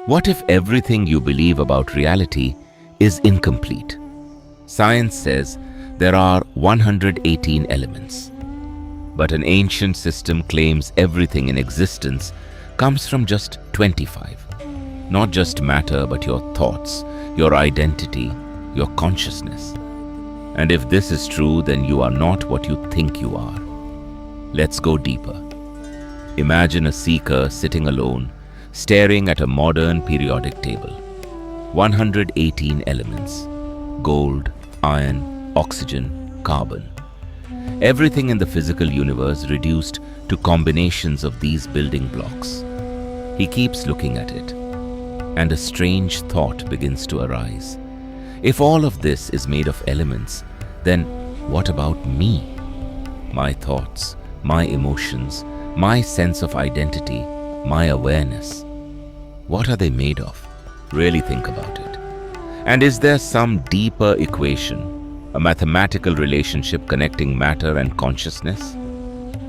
What if everything you believe about reality is incomplete? Science says there are 118 elements. But an ancient system claims everything in existence comes from just 25. Not just matter, but your thoughts, your identity, your consciousness. And if this is true, then you are not what you think you are. Let's go deeper. Imagine a seeker sitting alone, staring at a modern periodic table. 118 elements: gold, iron, oxygen, carbon. Everything in the physical universe reduced to combinations of these building blocks. He keeps looking at it, and a strange thought begins to arise. If all of this is made of elements, then what about me? My thoughts, my emotions, my sense of identity, my awareness. What are they made of? Really think about it. And is there some deeper equation, a mathematical relationship connecting matter and consciousness?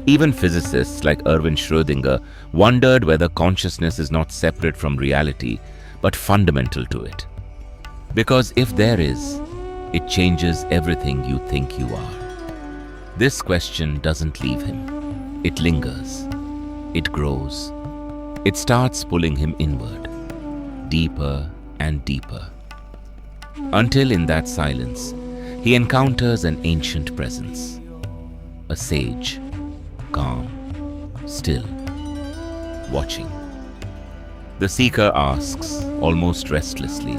Even physicists like Erwin Schrödinger wondered whether consciousness is not separate from reality, but fundamental to it. Because if there is, it changes everything you think you are. This question doesn't leave him. It lingers. It grows. It starts pulling him inward, deeper and deeper. Until in that silence, he encounters an ancient presence. A sage, calm, still, watching. The seeker asks, almost restlessly,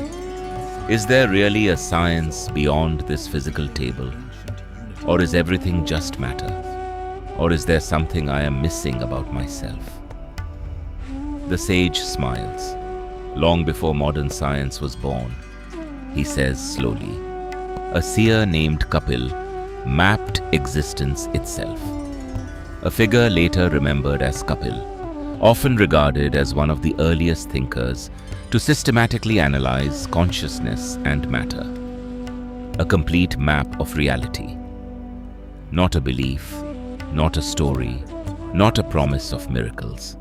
is there really a science beyond this physical table? Or is everything just matter? Or is there something I am missing about myself? The sage smiles. Long before modern science was born, he says slowly, a seer named Kapil mapped existence itself. A figure later remembered as Kapil, often regarded as one of the earliest thinkers to systematically analyze consciousness and matter. A complete map of reality. Not a belief, not a story, not a promise of miracles.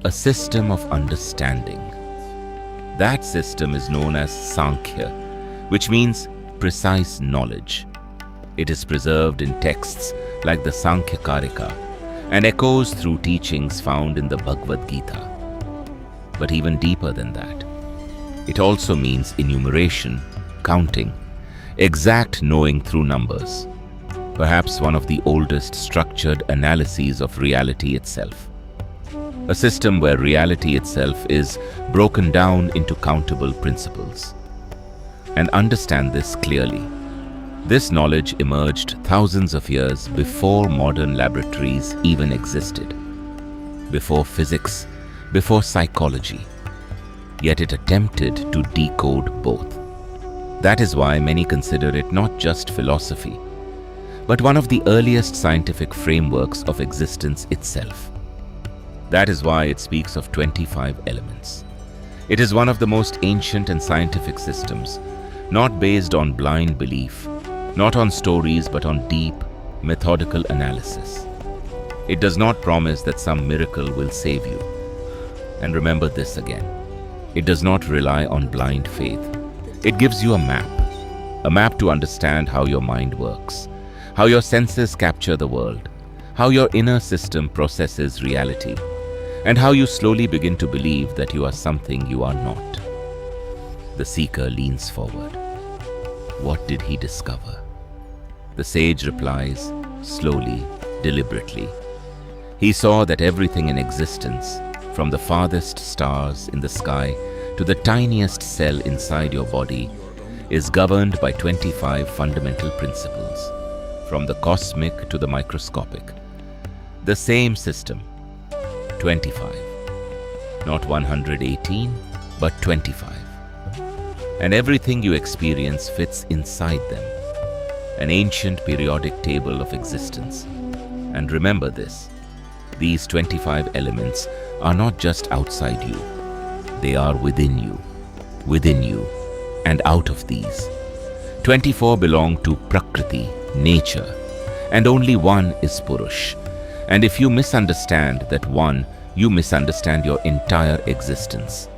A system of understanding. That system is known as Sankhya, which means precise knowledge. It is preserved in texts like the Sankhya and echoes through teachings found in the Bhagavad Gita. But even deeper than that, it also means enumeration, counting, exact knowing through numbers. Perhaps one of the oldest structured analyses of reality itself. A system where reality itself is broken down into countable principles. And understand this clearly. This knowledge emerged thousands of years before modern laboratories even existed. Before physics, before psychology. Yet it attempted to decode both. That is why many consider it not just philosophy, but one of the earliest scientific frameworks of existence itself. That is why it speaks of 25 elements. It is one of the most ancient and scientific systems, not based on blind belief, not on stories but on deep, methodical analysis. It does not promise that some miracle will save you. And remember this again, it does not rely on blind faith. It gives you a map to understand how your mind works, how your senses capture the world, how your inner system processes reality, and how you slowly begin to believe that you are something you are not. The seeker leans forward. What did he discover? The sage replies, slowly, deliberately. He saw that everything in existence, from the farthest stars in the sky to the tiniest cell inside your body, is governed by 25 fundamental principles, from the cosmic to the microscopic. The same system, 25. Not 118, but 25. And everything you experience fits inside them. An ancient periodic table of existence. And remember this, these 25 elements are not just outside you. They are within you, and out of these. 24 belong to Prakriti, nature, and only one is Purush. And if you misunderstand that one, you misunderstand your entire existence.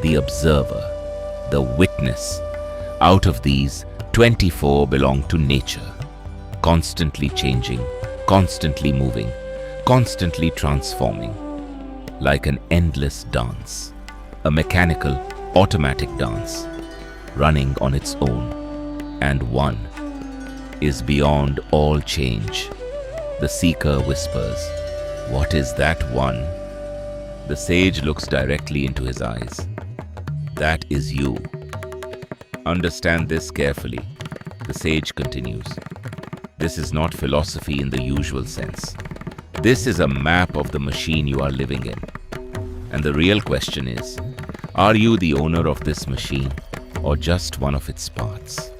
the observer, the witness. Out of these, 24 belong to nature, constantly changing, constantly moving, constantly transforming, like an endless dance, a mechanical, automatic dance, running on its own. And one is beyond all change. The seeker whispers, "What is that one?" The sage looks directly into his eyes. "That is you. Understand this carefully." The sage continues. "This is not philosophy in the usual sense. This is a map of the machine you are living in. And the real question is, are you the owner of this machine or just one of its parts?"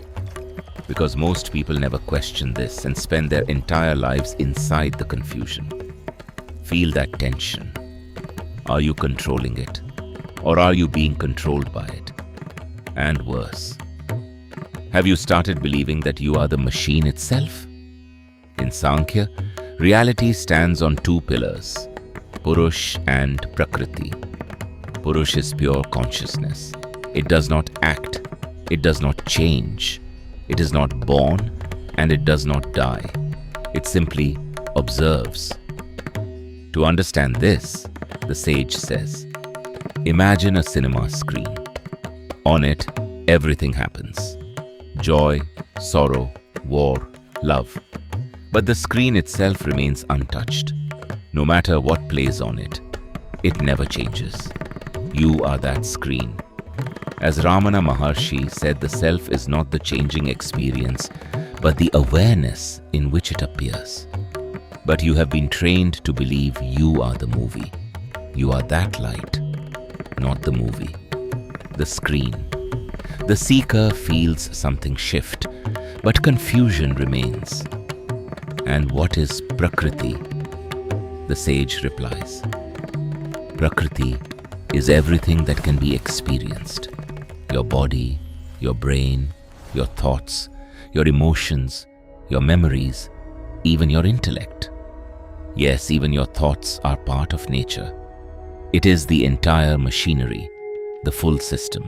Because most people never question this and spend their entire lives inside the confusion. Feel that tension. Are you controlling it, or are you being controlled by it? And worse, have you started believing that you are the machine itself? In Sankhya, reality stands on two pillars, Purusha and Prakriti. Purusha is pure consciousness. It does not act, it does not change, it is not born, and it does not die. It simply observes. To understand this, the sage says, imagine a cinema screen. On it, everything happens. Joy, sorrow, war, love. But the screen itself remains untouched. No matter what plays on it, it never changes. You are that screen. As Ramana Maharishi said, the self is not the changing experience, but the awareness in which it appears. But you have been trained to believe you are the movie. You are that light, not the movie, the screen. The seeker feels something shift, but confusion remains. And what is Prakriti? The sage replies, Prakriti is everything that can be experienced. Your body, your brain, your thoughts, your emotions, your memories, even your intellect. Yes, even your thoughts are part of nature. It is the entire machinery, the full system.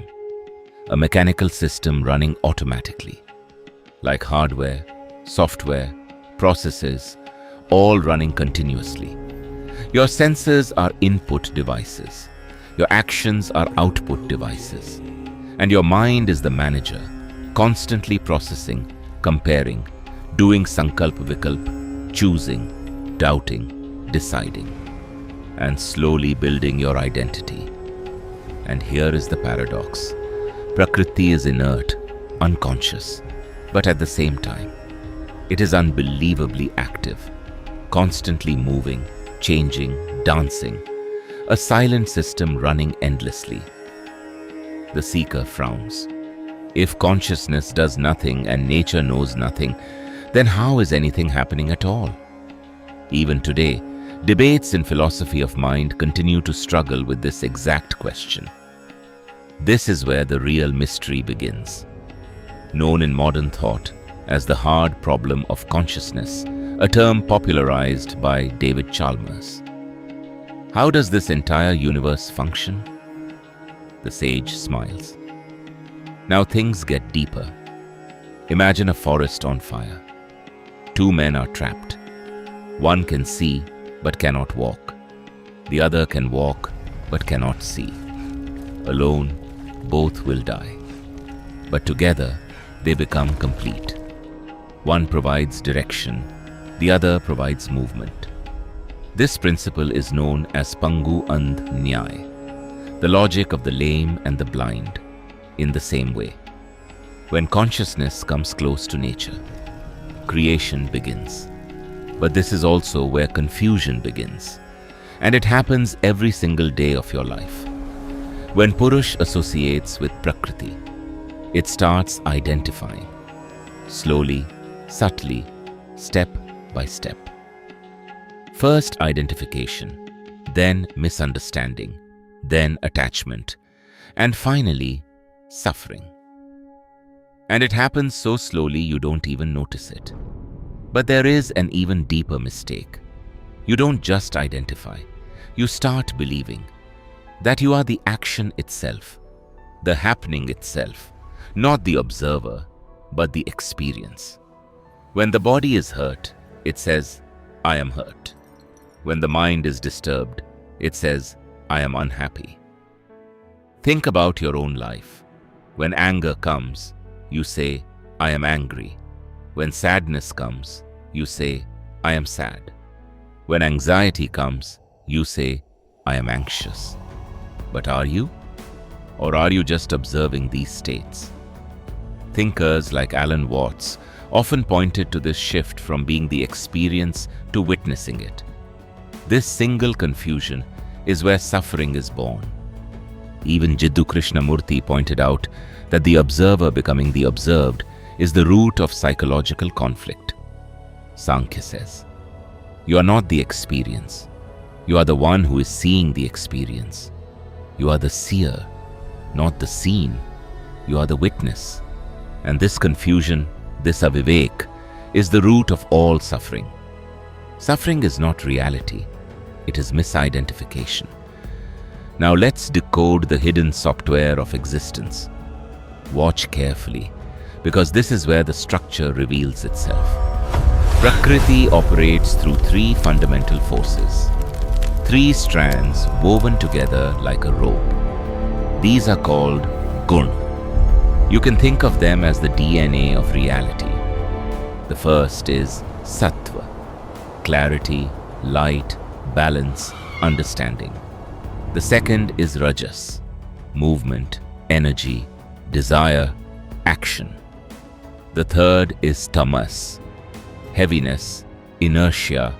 A mechanical system running automatically. Like hardware, software, processes, all running continuously. Your senses are input devices. Your actions are output devices. And your mind is the manager, constantly processing, comparing, doing sankalp vikalp, choosing, doubting, deciding, and slowly building your identity. And here is the paradox. Prakriti is inert, unconscious, but at the same time, it is unbelievably active, constantly moving, changing, dancing, a silent system running endlessly. The seeker frowns. If consciousness does nothing and nature knows nothing, then how is anything happening at all? Even today, debates in philosophy of mind continue to struggle with this exact question. This is where the real mystery begins. Known in modern thought as the hard problem of consciousness, a term popularized by David Chalmers. How does this entire universe function? The sage smiles. Now things get deeper. Imagine a forest on fire. Two men are trapped. One can see but cannot walk. The other can walk but cannot see. Alone, both will die. But together, they become complete. One provides direction, the other provides movement. This principle is known as Pangu and Nyay, the logic of the lame and the blind, in the same way. When consciousness comes close to nature, creation begins. But this is also where confusion begins, and it happens every single day of your life. When Purush associates with Prakriti, it starts identifying, slowly, subtly, step by step. First identification, then misunderstanding, then attachment, and finally, suffering. And it happens so slowly you don't even notice it. But there is an even deeper mistake. You don't just identify, you start believing that you are the action itself, the happening itself, not the observer, but the experience. When the body is hurt, it says, I am hurt. When the mind is disturbed, it says, I am unhappy. Think about your own life. When anger comes, you say, I am angry. When sadness comes, you say, I am sad. When anxiety comes, you say, I am anxious. But are you? Or are you just observing these states? Thinkers like Alan Watts often pointed to this shift from being the experience to witnessing it. This single confusion is where suffering is born. Even Jiddu Krishnamurti pointed out that the observer becoming the observed is the root of psychological conflict. Sankhya says, you are not the experience. You are the one who is seeing the experience. You are the seer, not the seen. You are the witness. And this confusion, this avivek, is the root of all suffering. Suffering is not reality. It is misidentification. Now let's decode the hidden software of existence. Watch carefully, because this is where the structure reveals itself. Prakriti operates through three fundamental forces. Three strands woven together like a rope. These are called Gun. You can think of them as the DNA of reality. The first is Sattva, clarity, light, balance, understanding. The second is Rajas, movement, energy, desire, action. The third is Tamas, heaviness, inertia,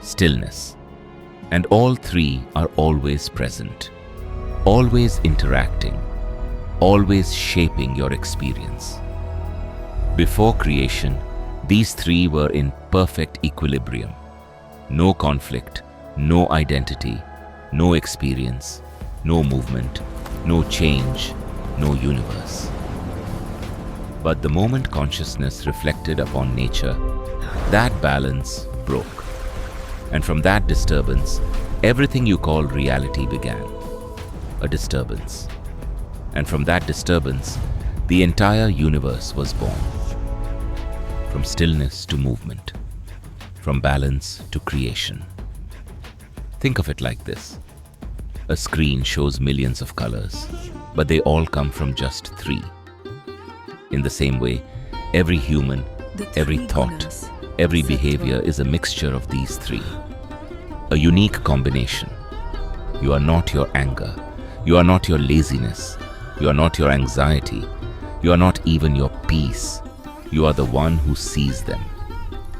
stillness. And all three are always present, always interacting, always shaping your experience. Before creation, these three were in perfect equilibrium. No conflict, no identity, no experience, no movement, no change, no universe. But the moment consciousness reflected upon nature, that balance broke. And from that disturbance, everything you call reality began. A disturbance. And from that disturbance, the entire universe was born. From stillness to movement. From balance to creation. Think of it like this. A screen shows millions of colors, but they all come from just three. In the same way, every human, every thought, every behavior is a mixture of these three. A unique combination. You are not your anger. You are not your laziness. You are not your anxiety. You are not even your peace. You are the one who sees them.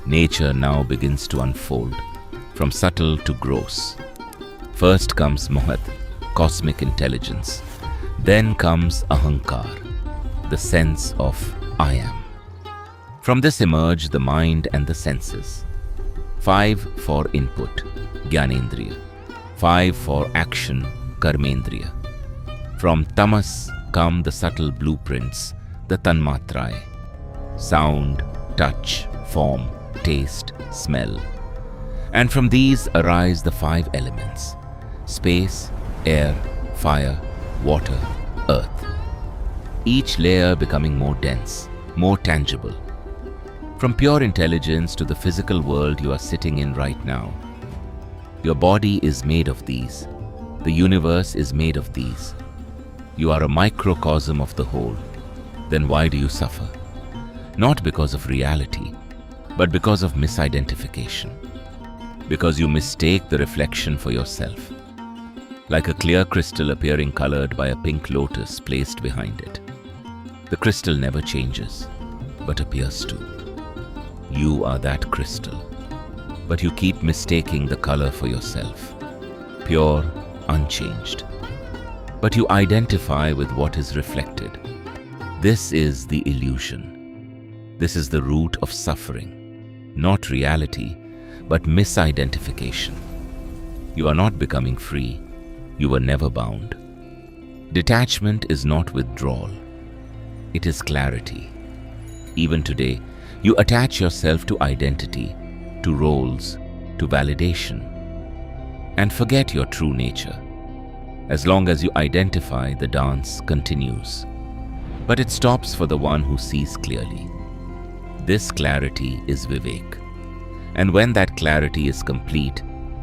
Nature now begins to unfold, from subtle to gross. First comes Mahat, cosmic intelligence. Then comes Ahamkara, the sense of I am. From this emerge the mind and the senses. 5 for input, Jnanendriya. 5 for action, Karmendriya. From tamas come the subtle blueprints, the tanmatraye. Sound, touch, form, taste, smell. And from these arise the 5 elements: space, air, fire, water, earth. Each layer becoming more dense, more tangible. From pure intelligence to the physical world you are sitting in right now. Your body is made of these. The universe is made of these. You are a microcosm of the whole. Then why do you suffer? Not because of reality, but because of misidentification. Because you mistake the reflection for yourself. Like a clear crystal appearing colored by a pink lotus placed behind it. The crystal never changes, but appears to. You are that crystal, but you keep mistaking the color for yourself. Pure, unchanged. But you identify with what is reflected. This is the illusion. This is the root of suffering, not reality, but misidentification. You are not becoming free. You were never bound. Detachment is not withdrawal. It is clarity. Even today, you attach yourself to identity, to roles, to validation, and forget your true nature. As long as you identify, the dance continues. But it stops for the one who sees clearly. This clarity is Viveka. And when that clarity is complete,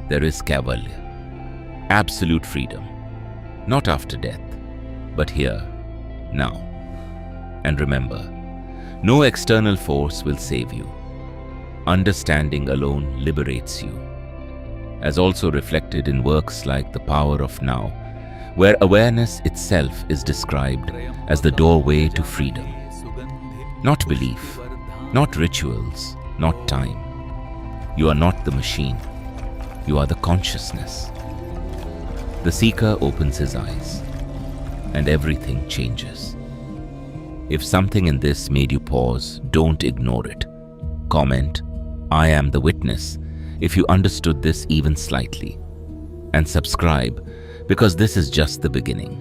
there is Kaivalya, absolute freedom, not after death, but here, now. And remember, no external force will save you. Understanding alone liberates you, as also reflected in works like The Power of Now, where awareness itself is described as the doorway to freedom. Not belief, not rituals, not time. You are not the machine. You are the consciousness. The seeker opens his eyes, and everything changes. If something in this made you pause, don't ignore it. Comment, "I am the witness," if you understood this even slightly. And subscribe, because this is just the beginning.